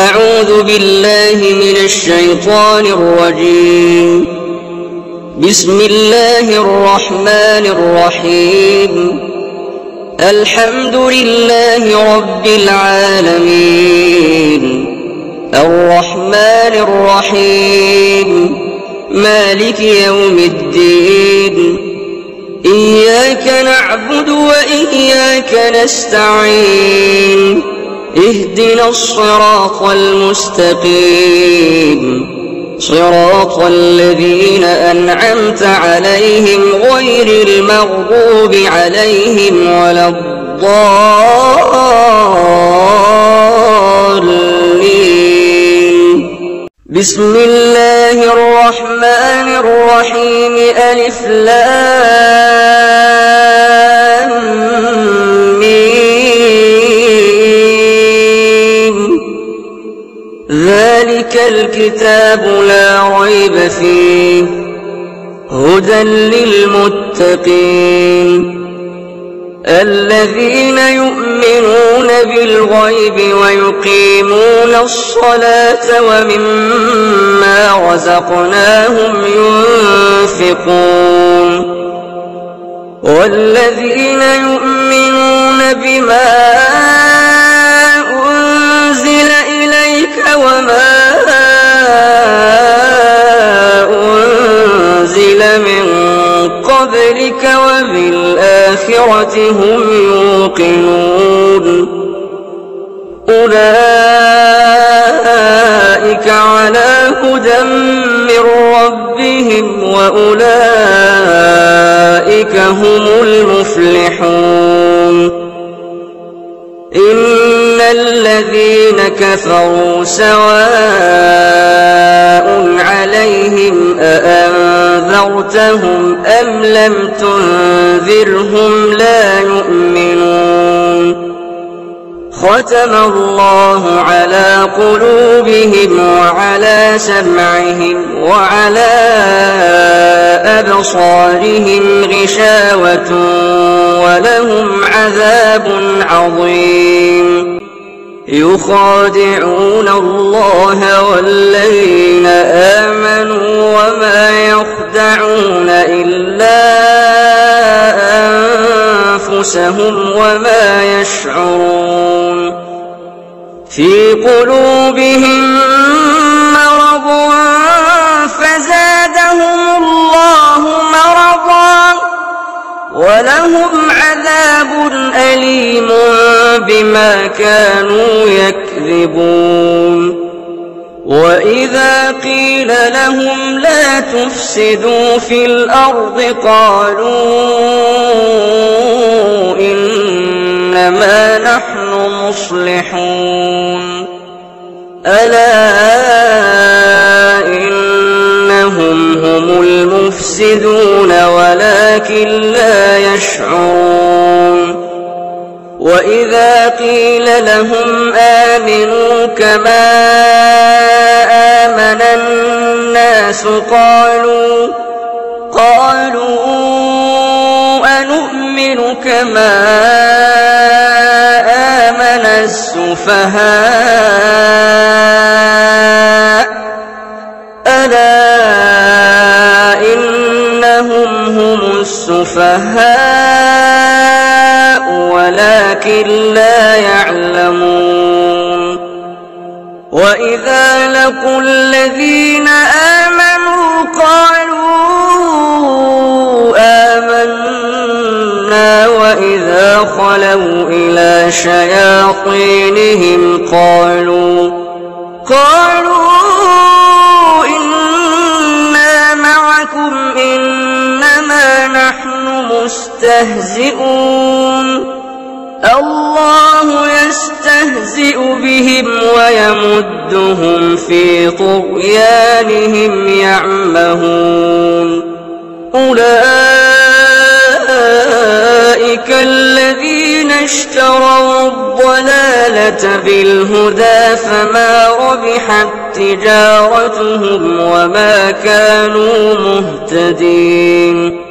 أعوذ بالله من الشيطان الرجيم. بسم الله الرحمن الرحيم. الحمد لله رب العالمين، الرحمن الرحيم، مالك يوم الدين. إياك نعبد وإياك نستعين. اهدنا الصراط المستقيم، صراط الذين أنعمت عليهم غير المغضوب عليهم ولا الضالين. بسم الله الرحمن الرحيم. ألف لام ميم. ذلك الكتاب لا ريب فيه هدى للمتقين الذين يؤمنون بالغيب ويقيمون الصلاة ومما رزقناهم ينفقون والذين يؤمنون بما أنزل إليك وما أنزل من قبلك وبالآخرة هم يوقنون. أولئك على هدى من ربهم وأولئك هم المفلحون. إن الذين كفروا سواء عليهم أأنذرتهم أم لم تنذرهم لا يؤمنون. ختم الله على قلوبهم وعلى سمعهم وعلى أبصارهم غشاوة ولهم عذاب عظيم. يخادعون الله والذين آمنوا وما يخدعون إلا أنفسهم وما يشعرون. في قلوبهم مرض فزادهم الله مرضا ولهم عذاب أليم بما كانوا يكذبون. وإذا قيل لهم لا تفسدوا في الأرض قالوا إنما نحن مصلحون. ألا إنهم هم المفسدون ولكن لا يشعرون. وإذا قيل لهم آمنوا كما آمن الناس قالوا أنؤمن كما آمن السفهاء. ألا إنهم هم السفهاء ولكن لا يعلمون. وإذا لقوا الذين آمنوا قالوا آمنا وإذا خلوا إلى شياطينهم قالوا إنا معكم إنما نحن مستهزئون. الله يستهزئ بهم ويمدهم في طغيانهم يعمهون. أولئك الذين اشتروا الضلالة بالهدى فما ربحت تجارتهم وما كانوا مهتدين.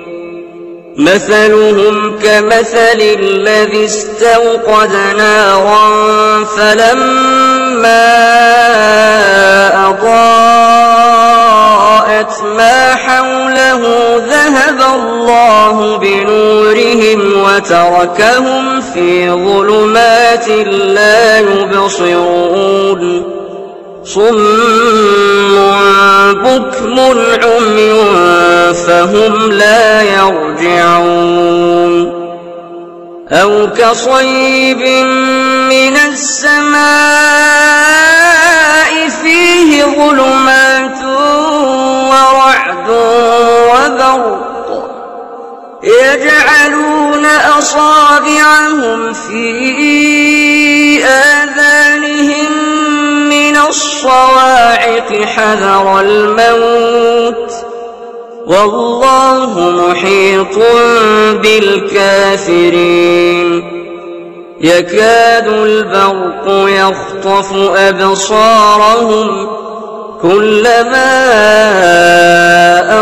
مثلهم كمثل الذي استوقد نارا فلما فلما أضاءت ما حوله ذهب الله بنورهم وتركهم في ظلمات لا يبصرون صم بكم عمي فهم لا يرجعون أو كصيب من السماء فيه ظلمات ورعد وبرق يجعلون أصابعهم في آذانهم من الصواعق حذر الموت والله محيط بالكافرين يكاد البرق يخطف أبصارهم كلما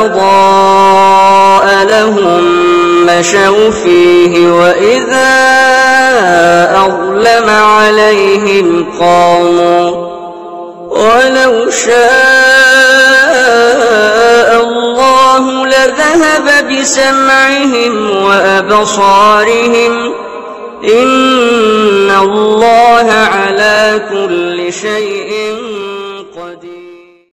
أضاء لهم مشوا فيه وإذا أظلم عليهم قاموا ولو شاء الله لذهب بسمعهم وأبصارهم إن الله على كل شيء